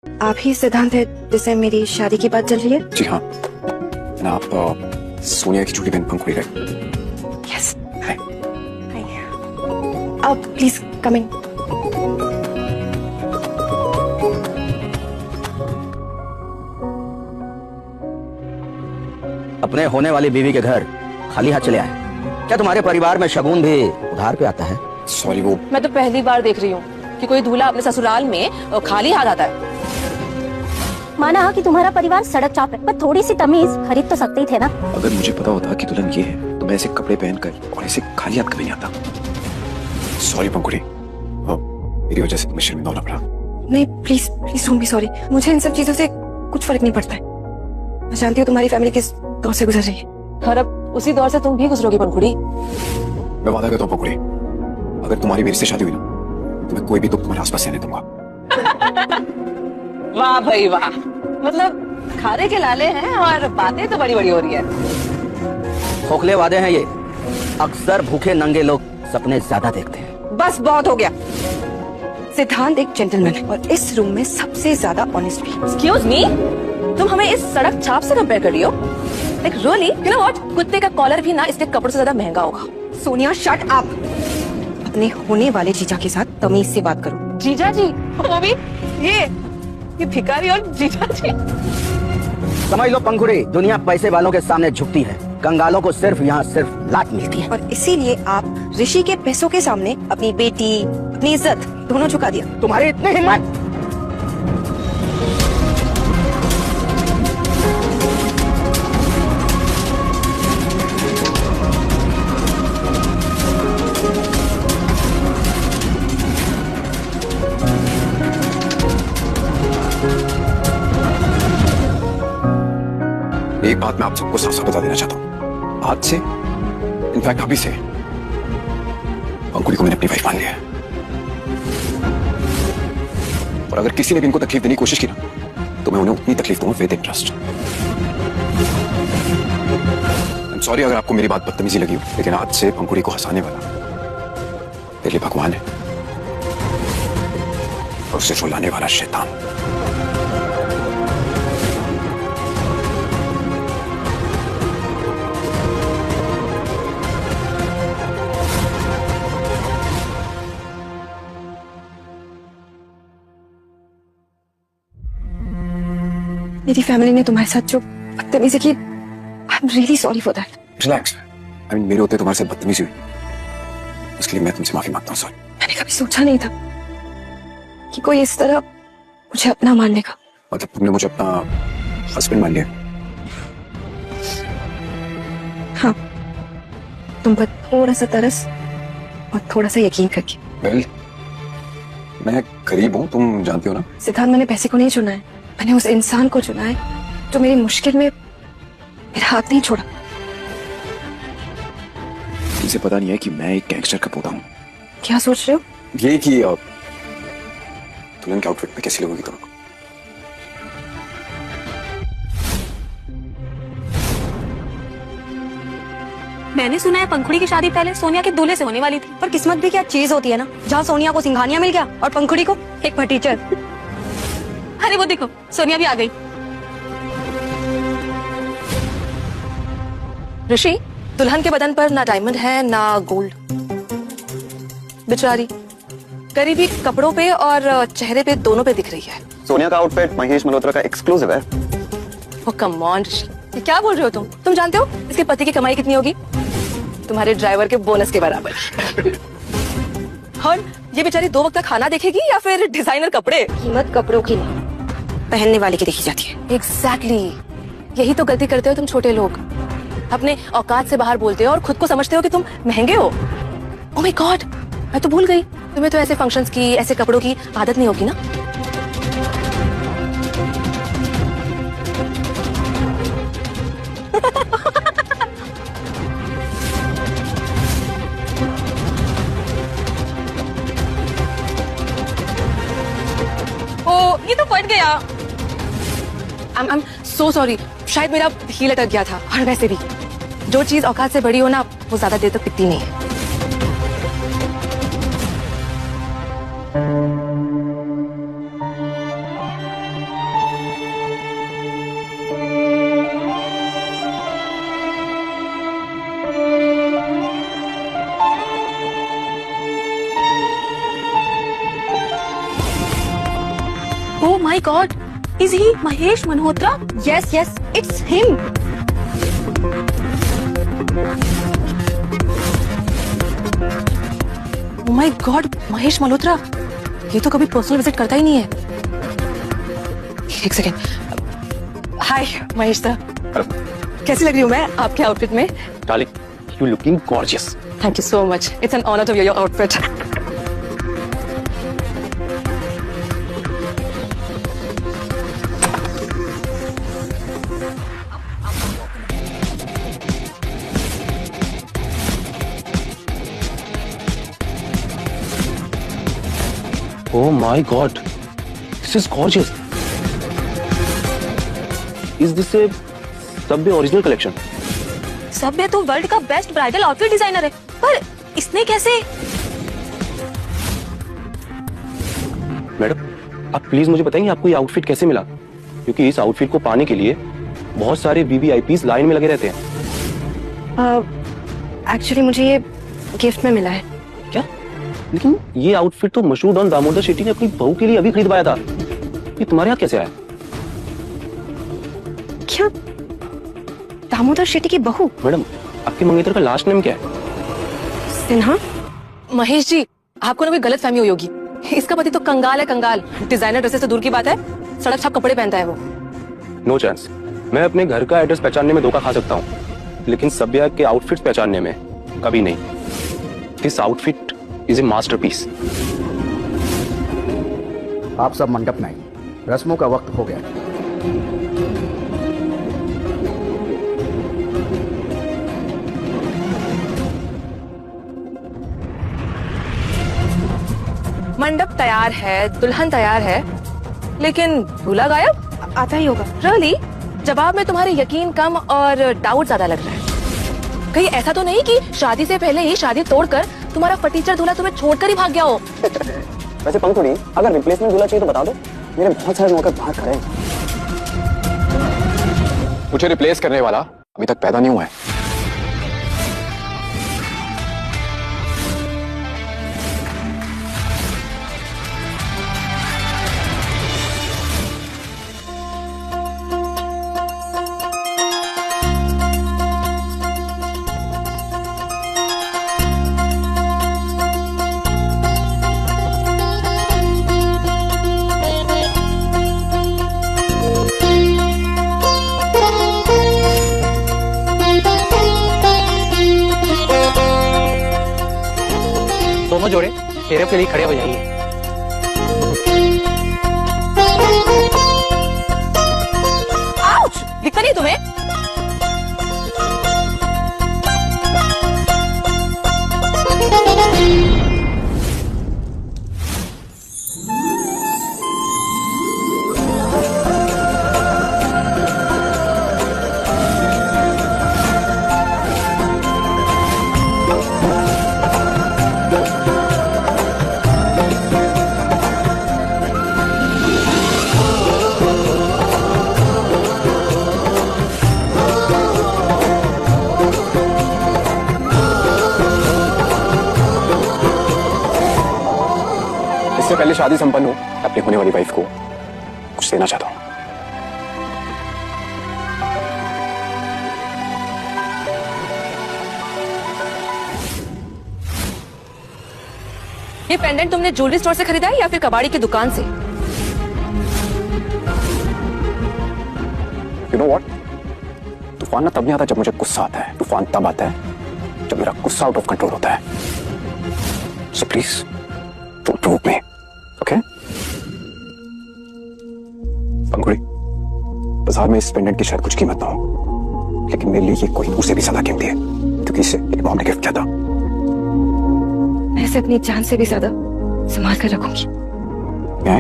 आप ही सिद्धांत है जिससे मेरी शादी की बात चल रही है? जी हाँ, ना आप सोनिया की छोटी बहन पंखुड़ी है। यस। हाय। आप प्लीज कम इन। अपने होने वाली बीवी के घर खाली हाथ चले आए? क्या तुम्हारे परिवार में शगुन भी उधार पे आता है? सॉरी, वो मैं तो पहली बार देख रही हूँ कि कोई दूल्हा अपने ससुराल में खाली हाथ आता है। माना कि तुम्हारा परिवार सड़क चाप है, पर थोड़ी सी तमीज खरीद तो सकते ही थे ना। अगर मुझे पता होता कि दुल्हन ये है तो मैं ऐसे कपड़े पहनकर और ऐसे खाली हाथ कभी नहीं आता। सॉरी पंखुड़ी, मेरी वजह से तुम्हें शर्मिंदा होना पड़ा। नहीं please please don't be sorry. मुझे इन सब चीजों से कुछ फर्क नहीं पड़ता है। मैं जानती हूँ तुम्हारी फैमिली किस दौर से गुजर रही है और अब उसी दौर से तुम भी गुजरोगी पंखुड़ी। मैं वादा करता हूँ पंखुड़ी, अगर तुम्हारी मेरे से शादी हुई ना तो मैं कोई भी दुख तुम्हारे आसपास रहने दूंगा। वाह भाई वाह, मतलब खाने के लाले हैं और बातें तो बड़ी बड़ी हो रही है। खोखले वादे हैं ये। अक्सर भूखे नंगे लोग सपने ज्यादा देखते हैं। बस बहुत हो गया। सिद्धांत एक जेंटलमैन है और इस रूम में सबसे ज्यादा ऑनेस्ट भी। एक्सक्यूज मी, तुम हमें इस सड़क छाप से कंपेयर कर रही हो? Like really? You know what, कुत्ते का कॉलर भी ना इसके कपड़ों से ज्यादा महंगा होगा। Sonia shut up. अपने होने वाले जीजा के साथ तमीज से बात करो। जीजा जी? वो भी ये भिखारी और जीजा जी? समझ लो पंखुड़ी, दुनिया पैसे वालों के सामने झुकती है, कंगालों को सिर्फ यहाँ सिर्फ लात मिलती है। और इसीलिए आप ऋषि के पैसों के सामने अपनी बेटी, अपनी इज्जत दोनों झुका दिया। तुम्हारी इतनी हिम्मत! एक बात मैं आप सबको साफ साफ बता देना चाहता हूँ, आज से इनफैक्ट अभी से पंखुड़ी को मैंने अपनी वाइफ मान लिया है। और अगर किसी ने भी इनको तकलीफ देने की कोशिश की ना तो मैं उन्हें उतनी तकलीफ दूंगा with interest. I am sorry अगर आपको मेरी बात बदतमीजी लगी हो, लेकिन आज से पंखुड़ी को हंसाने वाला मेरे लिए भगवान है और उसे रुलाने वाला शैतान। मेरी फैमिली ने तुम्हारे साथ जो बदतमीजी की, I am really sorry for that. Relax. I mean मेरे होते तुम्हारे साथ बदतमीजी हुई, इसके लिए मैं तुमसे माफी मांगता हूँ। सॉरी। मैंने कभी सोचा नहीं था कि कोई इस तरह मुझे अपना मान लेगा। मतलब तुमने मुझे अपना हस्बैंड मान लिया? हाँ, तुम पर थोड़ा सा तरस और थोड़ा सा यकीन करके। वेल, मैं गरीब हूँ, तुम जानती हो ना। सिद्धांत, मैंने पैसे को नहीं चुना है, मैंने उस इंसान को चुना है जो मेरी मुश्किल में मेरा हाथ नहीं छोड़ा। इसे पता नहीं है कि मैं एक गैंगस्टर का पोता हूँ। क्या सोच रहे हो? ये कि दुल्हन के आउटफिट में कैसी लगेगी तुमको? मैंने सुना है पंखुड़ी की शादी पहले सोनिया के दूल्हे से होने वाली थी। पर किस्मत भी क्या चीज होती है ना, जहाँ सोनिया को सिंघानिया मिल गया और पंखुड़ी को एक फटीचर। अरे वो देखो, सोनिया भी आ गई। ऋषि, दुल्हन के बदन पर ना डायमंड है ना गोल्ड। बेचारी गरीबी कपड़ों पे और चेहरे पे दोनों पे दिख रही है। सोनिया का आउटफिट महेश मल्होत्रा का एक्सक्लूसिव है। ओ कम ऑन ऋषि, ये क्या बोल रहे हो तुम? तुम जानते हो इसके पति की कमाई कितनी होगी? तुम्हारे ड्राइवर के बोनस के बराबर। और ये बेचारी 2 वक्त का खाना देखेगी या फिर डिजाइनर कपड़े? कीमत कपड़ों की नहीं, पहनने वाले की देखी जाती है। एग्जैक्टली, यही तो गलती करते हो तुम छोटे लोग। अपने औकात से बाहर बोलते हो और खुद को समझते हो कि तुम महंगे हो। ओह माय गॉड, मैं तो भूल गई, तुम्हें तो ऐसे फंक्शंस की, ऐसे कपड़ों की आदत नहीं होगी ना? ओ, ये तो फट गया। I'm so sorry, शायद मेरा हील अटक गया था। और वैसे भी जो चीज औकात से बड़ी हो ना, वो ज्यादा देर तक टिकती नहीं है। Oh my God! Is he Mahesh Malhotra? Yes, yes, it's him. Oh my God! Mahesh Malhotra, ये तो कभी पर्सनल विजिट करता ही नहीं है। एक सेकेंड। हाय महेश सर, कैसी लग रही हूँ मैं आपके आउटफिट में? Darling, you looking gorgeous. Thank you so much. It's an honor to wear your outfit. Oh my God, this is gorgeous. Is this a Subway original collection? Subway तो world का best bridal outfit designer है, पर इसने कैसे? Madam, आप please मुझे बताएंगे आपको ये आउटफिट कैसे मिला? क्योंकि इस आउटफिट को पाने के लिए बहुत सारे वीवीआईपीस लाइन में लगे रहते हैं। एक्चुअली मुझे ये गिफ्ट में मिला है। क्या? लेकिन ये आउटफिट तो मशहूर डॉन दामोदर शेट्टी ने अपनी बहू के लिए अभी खरीदवाया था। ये तुम्हारे हाथ कैसे आया? क्या दामोदर शेट्टी की बहू? मैडम, आपके मंगेतर का लास्ट नेम क्या है? सिन्हा। महेश जी, आपको ना कोई गलत फहमी हुई होगी। इसका पति तो कंगाल है, कंगाल। डिजाइनर ड्रेसेस से दूर की बात है, सड़क छाप कपड़े पहनता है वो। No chance. मैं अपने घर का एड्रेस पहचानने में धोखा खा सकता हूँ, लेकिन सभ्या के आउटफिट पहचानने में कभी नहीं। This outfit is a masterpiece. आप सब मंडप में आइए, रस्मों का वक्त हो गया। मंडप तैयार है, दुल्हन तैयार है, लेकिन दूल्हा गायब। आता ही होगा। रियली? जवाब में तुम्हारे यकीन कम और डाउट ज्यादा लग रहा है। कहीं ऐसा तो नहीं कि शादी से पहले ही शादी तोड़कर तुम्हारा फटीचर दूल्हा तुम्हें छोड़कर ही भाग गया हो? वैसे पंखुड़ी, अगर रिप्लेसमेंट दूल्हा चाहिए तो बता दो, मेरे बहुत सारे नौकर बाहर खड़े हैं। मुझे रिप्लेस करने वाला अभी तक पैदा नहीं हुआ है। दोनों जोड़े फेरे के लिए खड़े हो जाइए। आउच! दिखता नहीं तुम्हें? इससे पहले शादी संपन्न हो, अपनी होने वाली वाइफ को कुछ देना चाहता हूँ। ये पेंडेंट तुमने ज्वेलरी स्टोर से खरीदा है या फिर कबाड़ी की दुकान से? You know what? तूफान ना तब नहीं आता जब मुझे गुस्सा आता है। तूफान तब आता है जब मेरा गुस्सा आउट ऑफ कंट्रोल होता है। So please, don't provoke me, okay? पंखुड़ी, बाजार में इस पेंडेंट की शायद कुछ कीमत ना हो, लेकिन मेरे लिए ये कोई उससे भी ज्यादा कीमती है, क्योंकि इसे मेरी मॉम ने गिफ्ट किया था। मैं इसे अपनी जान से भी ज्यादा संभाल कर रखूंगी। मैं